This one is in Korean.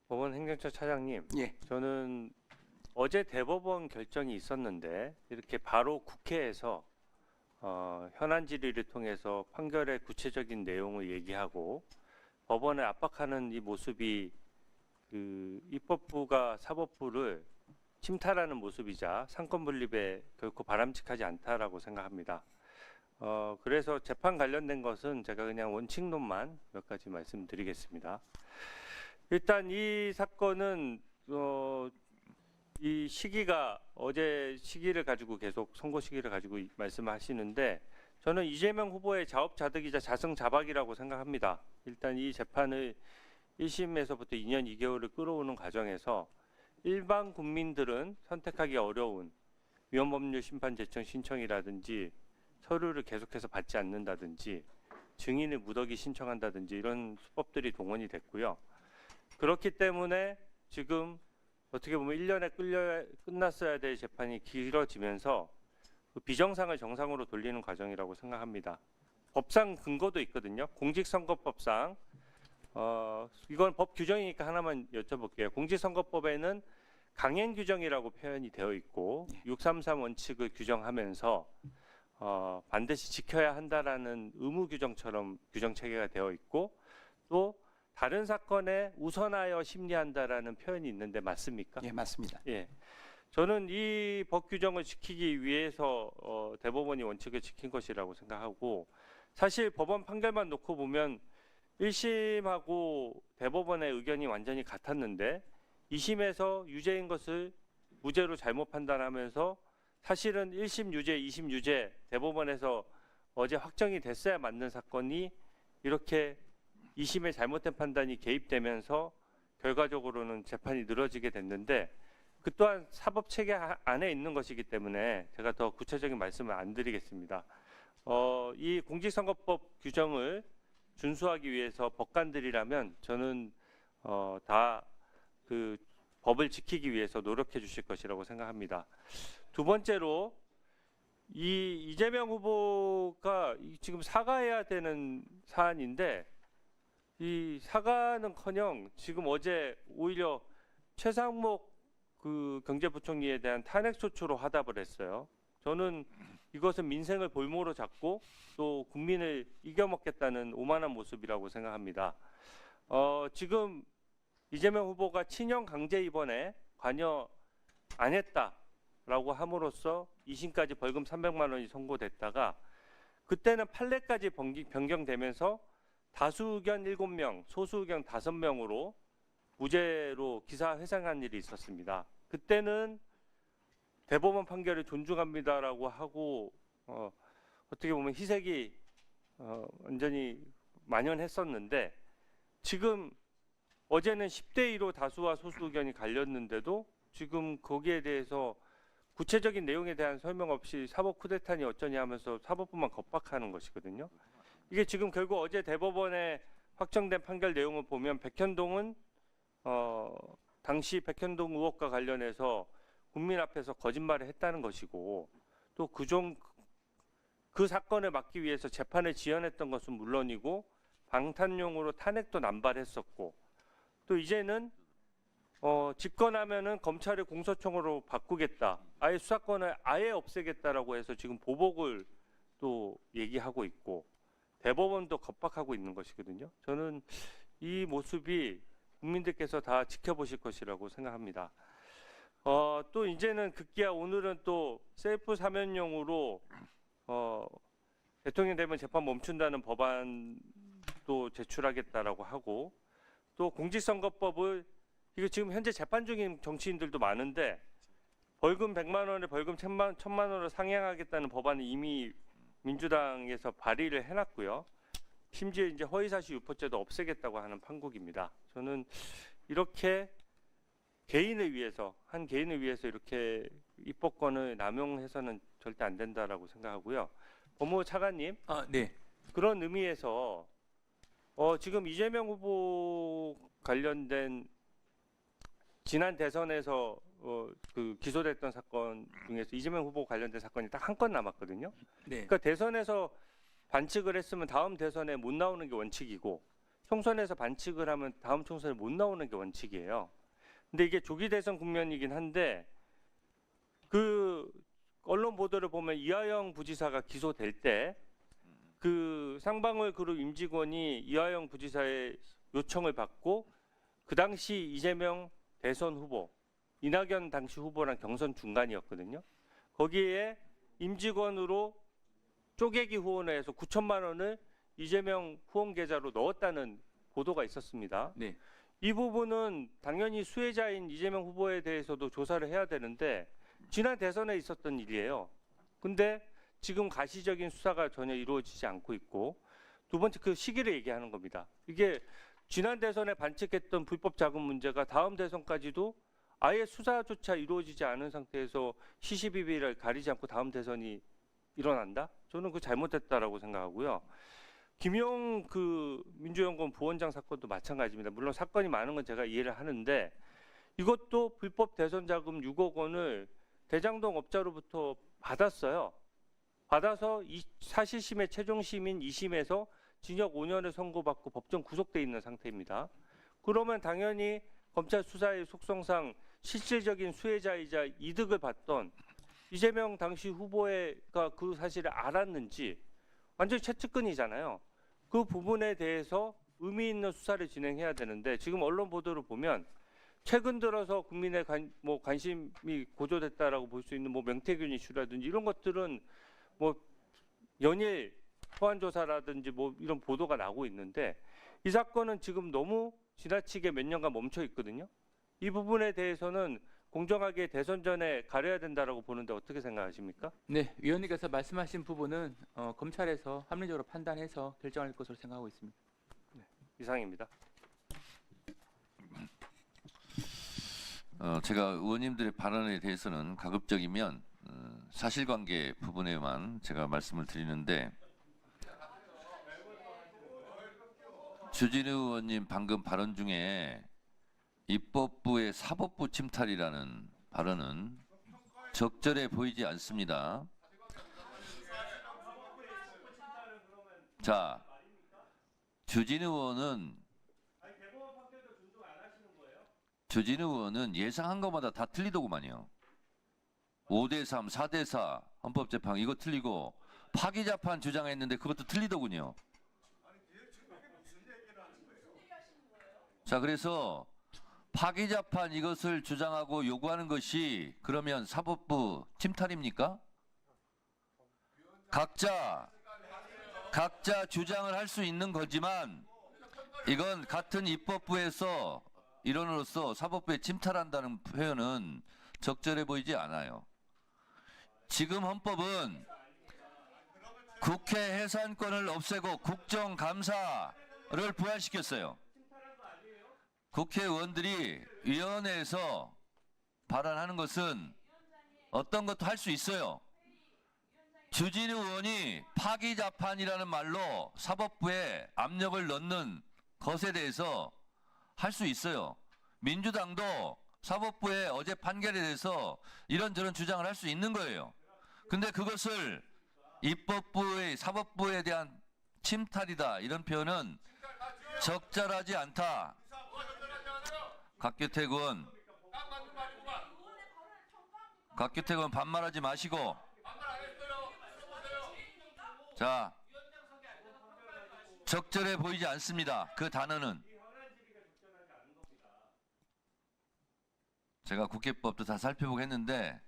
법원 행정처 차장님, 예. 저는 어제 대법원 결정이 있었는데 이렇게 바로 국회에서 현안 질의를 통해서 판결의 구체적인 내용을 얘기하고 법원을 압박하는 이 모습이 그 입법부가 사법부를 침탈하는 모습이자 상권 분립에 결코 바람직하지 않다라고 생각합니다. 그래서 재판 관련된 것은 제가 그냥 원칙론만 몇 가지 말씀드리겠습니다. 일단 이 사건은 이 시기가 어제 시기를 가지고 계속 선고 시기를 가지고 말씀하시는데 저는 이재명 후보의 자업자득이자 자승자박이라고 생각합니다. 일단 이 재판을 1심에서부터 2년 2개월을 끌어오는 과정에서 일반 국민들은 선택하기 어려운 위헌법률 심판 제청 신청이라든지 서류를 계속해서 받지 않는다든지 증인을 무더기 신청한다든지 이런 수법들이 동원이 됐고요. 그렇기 때문에 지금 어떻게 보면 1년에 끝났어야 될 재판이 길어지면서 그 비정상을 정상으로 돌리는 과정이라고 생각합니다. 법상 근거도 있거든요. 공직선거법상 이건 법 규정이니까 하나만 여쭤볼게요. 공직선거법에는 강행 규정이라고 표현이 되어 있고 633 원칙을 규정하면서 반드시 지켜야 한다라는 의무 규정처럼 규정 체계가 되어 있고 또 다른 사건에 우선하여 심리한다라는 표현이 있는데 맞습니까? 예, 맞습니다. 예. 저는 이 법 규정을 지키기 위해서 대법원이 원칙을 지킨 것이라고 생각하고 사실 법원 판결만 놓고 보면 1심하고 대법원의 의견이 완전히 같았는데 2심에서 유죄인 것을 무죄로 잘못 판단하면서 사실은 1심 유죄, 2심 유죄 대법원에서 어제 확정이 됐어야 맞는 사건이 이렇게 2심의 잘못된 판단이 개입되면서 결과적으로는 재판이 늘어지게 됐는데 그 또한 사법 체계 안에 있는 것이기 때문에 제가 더 구체적인 말씀을 안 드리겠습니다. 이 공직선거법 규정을 준수하기 위해서 법관들이라면 저는 다 그 법을 지키기 위해서 노력해 주실 것이라고 생각합니다. 두 번째로 이 이재명 후보가 지금 사과해야 되는 사안인데 이 사과는커녕 지금 어제 오히려 최상목 그 경제부총리에 대한 탄핵소추로 화답을 했어요. 저는 이것은 민생을 볼모로 잡고 또 국민을 이겨먹겠다는 오만한 모습이라고 생각합니다. 지금 이재명 후보가 친형 강제 입원에 관여 안 했다라고 함으로써 2심까지 벌금 300만 원이 선고됐다가 그때는 판례까지 변경되면서 다수 의견 7명, 소수 의견 5명으로 무죄로 기사 회상한 일이 있었습니다. 그때는 대법원 판결을 존중합니다라고 하고 어떻게 보면 희색이 완전히 만연했었는데 지금 어제는 10대 2로 다수와 소수 의견이 갈렸는데도 지금 거기에 대해서 구체적인 내용에 대한 설명 없이 사법 쿠데타니 어쩌니 하면서 사법부만 겁박하는 것이거든요. 이게 지금 결국 어제 대법원에 확정된 판결 내용을 보면 백현동은 당시 백현동 의혹과 관련해서 국민 앞에서 거짓말을 했다는 것이고 또 그 사건을 막기 위해서 재판을 지연했던 것은 물론이고 방탄용으로 탄핵도 남발했었고 또 이제는 집권하면은 검찰을 공소청으로 바꾸겠다, 아예 수사권을 아예 없애겠다라고 해서 지금 보복을 또 얘기하고 있고 대법원도 겁박하고 있는 것이거든요. 저는 이 모습이 국민들께서 다 지켜보실 것이라고 생각합니다. 또 이제는 급기야 오늘은 또 셀프 사면용으로 대통령 되면 재판 멈춘다는 법안도 제출하겠다라고 하고 또 공직선거법을 이거 지금 현재 재판 중인 정치인들도 많은데 벌금 100만 원에 벌금 1000만 원으로 상향하겠다는 법안을 이미 민주당에서 발의를 해놨고요. 심지어 이제 허위사실 유포죄도 없애겠다고 하는 판국입니다. 저는 이렇게 개인을 위해서 한 개인을 위해서 이렇게 입법권을 남용해서는 절대 안 된다라고 생각하고요. 법무부 차관님, 네. 그런 의미에서 지금 이재명 후보 관련된 지난 대선에서 그 기소됐던 사건 중에서 이재명 후보 관련된 사건이 딱 한 건 남았거든요. 네. 그러니까 대선에서 반칙을 했으면 다음 대선에 못 나오는 게 원칙이고 총선에서 반칙을 하면 다음 총선에 못 나오는 게 원칙이에요. 근데 이게 조기 대선 국면이긴 한데 그 언론 보도를 보면 이하영 부지사가 기소될 때 그 쌍방울 그룹 임직원이 이하영 부지사의 요청을 받고 그 당시 이재명 대선 후보, 이낙연 당시 후보랑 경선 중간이었거든요. 거기에 임직원으로 쪼개기 후원을 해서 9천만 원을 이재명 후원 계좌로 넣었다는 보도가 있었습니다. 네. 이 부분은 당연히 수혜자인 이재명 후보에 대해서도 조사를 해야 되는데 지난 대선에 있었던 일이에요. 근데 지금 가시적인 수사가 전혀 이루어지지 않고 있고 두 번째 그 시기를 얘기하는 겁니다. 이게 지난 대선에 반칙했던 불법 자금 문제가 다음 대선까지도 아예 수사조차 이루어지지 않은 상태에서 시시비비를 가리지 않고 다음 대선이 일어난다? 저는 그 잘못됐다라고 생각하고요. 김용 그 민주연구원 부원장 사건도 마찬가지입니다. 물론 사건이 많은 건 제가 이해를 하는데 이것도 불법 대선 자금 6억 원을 대장동 업자로부터 받았어요. 받아서 사실심의 최종심인 2심에서 징역 5년을 선고받고 법정 구속돼 있는 상태입니다. 그러면 당연히 검찰 수사의 속성상 실질적인 수혜자이자 이득을 받던 이재명 당시 후보가 그 사실을 알았는지 완전히 최측근이잖아요. 그 부분에 대해서 의미 있는 수사를 진행해야 되는데 지금 언론 보도를 보면 최근 들어서 국민의 관심이 고조됐다라고 볼 수 있는 명태균 이슈라든지 이런 것들은 연일 소환 조사라든지 이런 보도가 나오고 있는데 이 사건은 지금 너무 지나치게 몇 년간 멈춰 있거든요. 이 부분에 대해서는 공정하게 대선 전에 가려야 된다라고 보는데 어떻게 생각하십니까? 네, 위원님께서 말씀하신 부분은 검찰에서 합리적으로 판단해서 결정할 것으로 생각하고 있습니다. 이상입니다. 제가 의원님들의 발언에 대해서는 가급적이면 사실관계 부분에만 제가 말씀을 드리는데 주진우 의원님 방금 발언 중에 입법부의 사법부 침탈이라는 발언은 적절해 보이지 않습니다. 자, 주진우 의원은 예상한 것마다 다 틀리더구만요. 5대3, 4대4 헌법재판 이거 틀리고 파기자판 주장했는데 그것도 틀리더군요. 자, 그래서 파기자판 이것을 주장하고 요구하는 것이 그러면 사법부 침탈입니까? 각자 주장을 할 수 있는 거지만 이건 같은 입법부에서 일원으로서 사법부에 침탈한다는 표현은 적절해 보이지 않아요. 지금 헌법은 국회 해산권을 없애고 국정감사를 부활시켰어요. 국회의원들이 위원회에서 발언하는 것은 어떤 것도 할 수 있어요. 주진우 의원이 파기자판이라는 말로 사법부에 압력을 넣는 것에 대해서 할 수 있어요. 민주당도 사법부의 어제 판결에 대해서 이런저런 주장을 할 수 있는 거예요. 근데 그것을 입법부의 사법부에 대한 침탈이다 이런 표현은 적절하지 않다. 곽규택 의원 반말하지 마시고 자 적절해 보이지 않습니다. 그 단어는 제가 국회법도 다 살펴보고 했는데